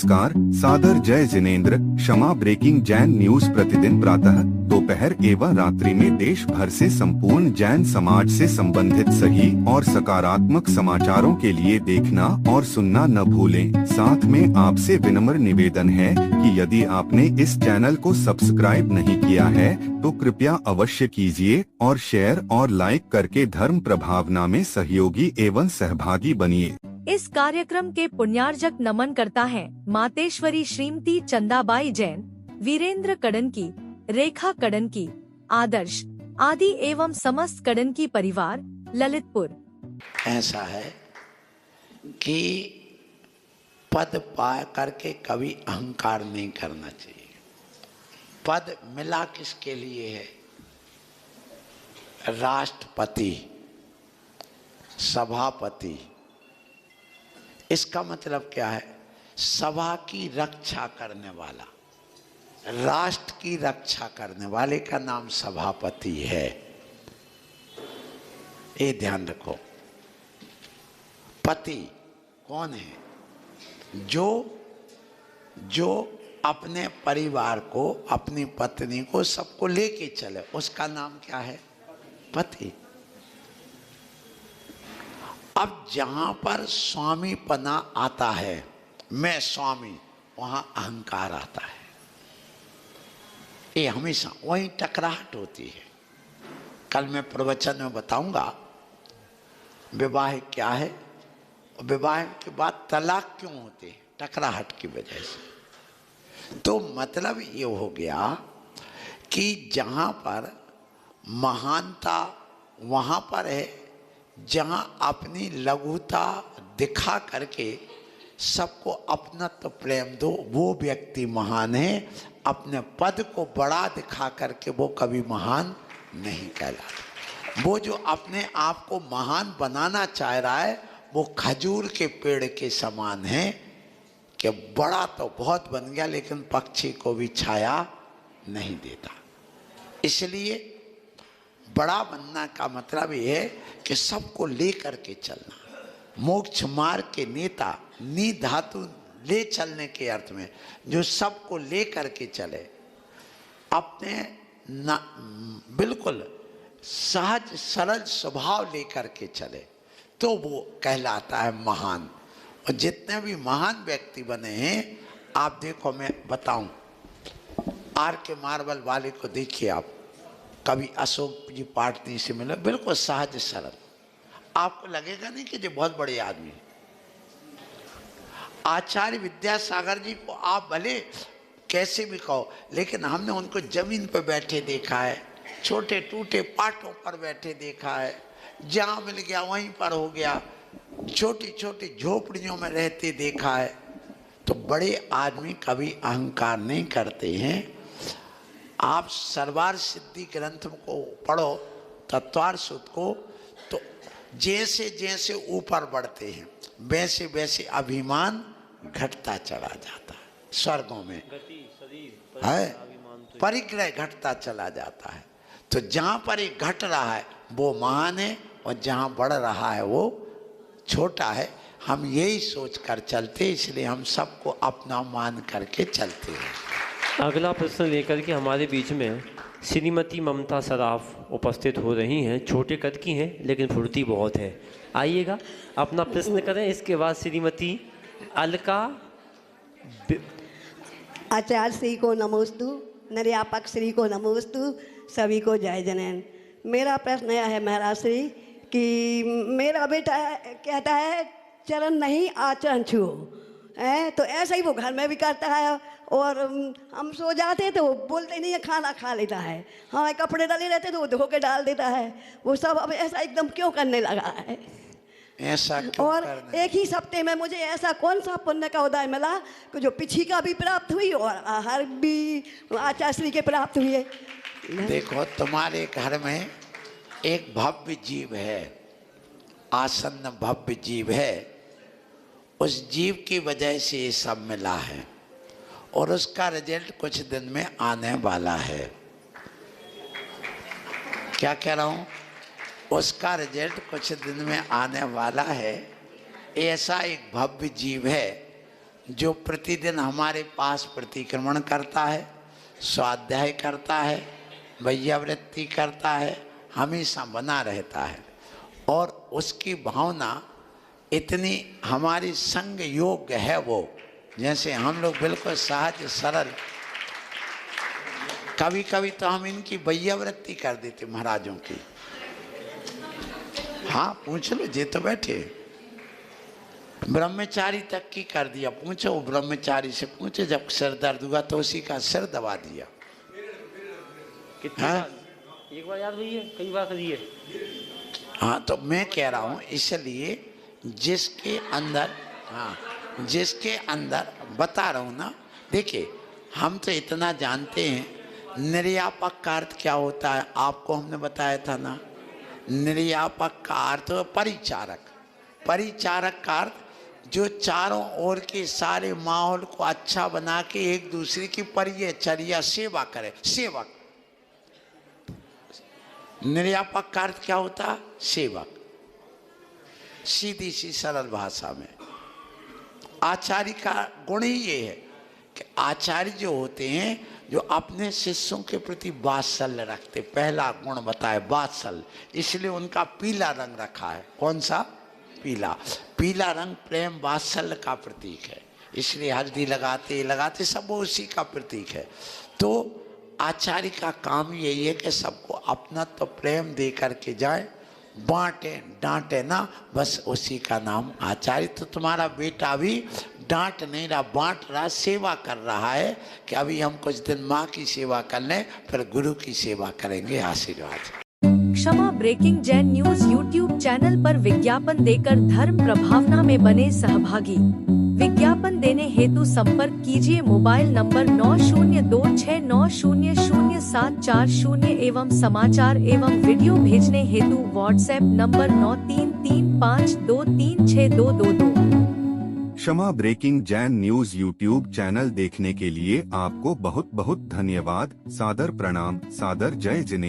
नमस्कार, सादर जय जिनेंद्र। क्षमा ब्रेकिंग जैन न्यूज प्रतिदिन प्रातः, दोपहर एवं रात्रि में देश भर से संपूर्ण जैन समाज से संबंधित सही और सकारात्मक समाचारों के लिए देखना और सुनना न भूलें। साथ में आपसे विनम्र निवेदन है कि यदि आपने इस चैनल को सब्सक्राइब नहीं किया है तो कृपया अवश्य कीजिए और शेयर और लाइक करके धर्म प्रभावना में सहयोगी एवं सहभागी बनिए। इस कार्यक्रम के पुण्यार्जक नमन करता है मातेश्वरी श्रीमती चंदाबाई जैन, वीरेंद्र कड़नकी, रेखा कड़नकी, आदर्श आदि एवं समस्त कड़नकी परिवार, ललितपुर। ऐसा है कि पद पा करके कभी अहंकार नहीं करना चाहिए। पद मिला किसके लिए है? राष्ट्रपति, सभापति। इसका मतलब क्या है? सभा की रक्षा करने वाला, राष्ट्र की रक्षा करने वाले का नाम सभापति है। ये ध्यान रखो। पति कौन है? जो अपने परिवार को, अपनी पत्नी को, सबको लेके चले, उसका नाम क्या है? पति। अब जहां पर स्वामी पना आता है, मैं स्वामी, वहां अहंकार आता है। ये हमेशा वही टकराहट होती है। कल मैं प्रवचन में बताऊंगा विवाह क्या है, विवाह के बाद तलाक क्यों होते हैं? टकराहट की वजह से। तो मतलब ये हो गया कि जहां पर महानता वहां पर है, जहां अपनी लघुता दिखा करके सबको अपनत्व प्रेम दो, वो व्यक्ति महान है। अपने पद को बड़ा दिखा करके वो कभी महान नहीं कहलाता। वो जो अपने आप को महान बनाना चाह रहा है, वो खजूर के पेड़ के समान है कि बड़ा तो बहुत बन गया लेकिन पक्षी को भी छाया नहीं देता। इसलिए बड़ा बनना का मतलब ये है कि सबको लेकर के चलना। मोक्ष मार्ग के नेता, नी धातु ले चलने के अर्थ में, जो सबको लेकर के चले, अपने बिल्कुल सहज सरल स्वभाव लेकर के चले, तो वो कहलाता है महान। और जितने भी महान व्यक्ति बने हैं, आप देखो, मैं बताऊं, आर के मार्बल वाले को देखिए आप, कभी अशोक जी पाटनी से मिले, बिल्कुल सहज सरल, आपको लगेगा नहीं कि ये बहुत बड़े आदमी है। आचार्य विद्यासागर जी को आप भले कैसे भी कहो, लेकिन हमने उनको जमीन पर बैठे देखा है, छोटे टूटे पाटों पर बैठे देखा है, जहाँ मिल गया वहीं पर हो गया, छोटी छोटी झोपड़ियों में रहते देखा है। तो बड़े आदमी कभी अहंकार नहीं करते हैं। आप सर्वार सिद्धि ग्रंथ को पढ़ो, तत्वार सुत को, तो जैसे जैसे ऊपर बढ़ते हैं वैसे वैसे अभिमान घटता चला जाता है। स्वर्गों में है परिग्रह घटता चला जाता है। तो जहाँ पर ये घट रहा है वो महान है, और जहाँ बढ़ रहा है वो छोटा है। हम यही सोच कर चलते, इसलिए हम सबको अपना मान करके चलते हैं। अगला प्रश्न लेकर के हमारे बीच में श्रीमती ममता सराफ उपस्थित हो रही हैं। छोटे कद की हैं लेकिन फुर्ती बहुत है। आइएगा, अपना प्रश्न करें। इसके बाद श्रीमती अलका। आचार्य श्री को नमोस्तु, निर्यापक श्री को नमोस्तु, सभी को जय जनैन। मेरा प्रश्न यह है महाराज श्री कि मेरा बेटा कहता है चरण नहीं आचरण छुओ, तो ऐसा ही वो घर में भी करता है, और हम सो जाते तो वो बोलते नहीं है, खाना खा लेता है। हाँ, कपड़े डाले रहते तो वो धो के डाल देता है। वो सब अब ऐसा एकदम क्यों करने लगा है? ऐसा क्यों? और एक ही सप्ते में मुझे ऐसा कौन सा पुण्य का उदय मिला कि जो पिछिका भी प्राप्त हुई और आहार भी आचार्य श्री के प्राप्त हुए। देखो, तुम्हारे घर में एक भव्य जीव है, आसन्न भव्य जीव है। उस जीव की वजह से ये सब मिला है, और उसका रिजल्ट कुछ दिन में आने वाला है। क्या कह रहा हूँ? उसका रिजल्ट कुछ दिन में आने वाला है। ऐसा एक भव्य जीव है जो प्रतिदिन हमारे पास प्रतिक्रमण करता है, स्वाध्याय करता है, वैयावृत्ति करता है, हमेशा बना रहता है और उसकी भावना इतनी हमारी संग योग्य है, वो जैसे हम लोग बिल्कुल सहज सरल। कभी कभी तो हम इनकी वैयावृत्ति कर देते महाराजों की। हाँ पूछ लो, जे तो बैठे ब्रह्मचारी तक की कर दिया। पूछो ब्रह्मचारी से, पूछो जब सिर दर्द हुआ तो उसी का सिर दबा दिया। कितनी बार? एक बार याद हुई है, कई बार करी है। हाँ तो मैं कह रहा हूँ, इसलिए जिसके अंदर, हाँ जिसके अंदर बता रहा हूँ ना। देखिए हम तो इतना जानते हैं, निर्यापक का अर्थ क्या होता है आपको हमने बताया था ना। निर्यापक का अर्थ परिचारक। परिचारक का अर्थ जो चारों ओर के सारे माहौल को अच्छा बना के एक दूसरे की परिचर्या सेवा करे, सेवक। निर्यापक का अर्थ क्या होता? सेवक। सीधी सी सरल भाषा में आचार्य का गुण ही ये है कि आचार्य जो होते हैं जो अपने शिष्यों के प्रति वात्सल्य रखते। पहला गुण बताए वात्सल्य, इसलिए उनका पीला रंग रखा है। कौन सा? पीला। पीला रंग प्रेम वात्सल्य का प्रतीक है, इसलिए हल्दी लगाते सब वो उसी का प्रतीक है। तो आचार्य का काम यही है कि सबको अपना तो प्रेम दे करके जाए, बांटे डांटे ना, बस उसी का नाम आचार्य। तो तुम्हारा बेटा भी डांट नहीं रहा, बांट रहा, सेवा कर रहा है कि अभी हम कुछ दिन माँ की सेवा कर लें, फिर गुरु की सेवा करेंगे। आशीर्वाद। क्षमा breaking Jain news YouTube channel पर विज्ञापन देकर धर्म प्रभावना में बने सहभागी। विज्ञापन देने हेतु संपर्क कीजिए मोबाइल नंबर 9026900740 एवं समाचार एवं वीडियो भेजने हेतु व्हाट्सएप नंबर 9335236222। क्षमा breaking Jain news YouTube channel देखने के लिए आपको बहुत बहुत धन्यवाद। सादर प्रणाम, सादर जय जिनेंद्र।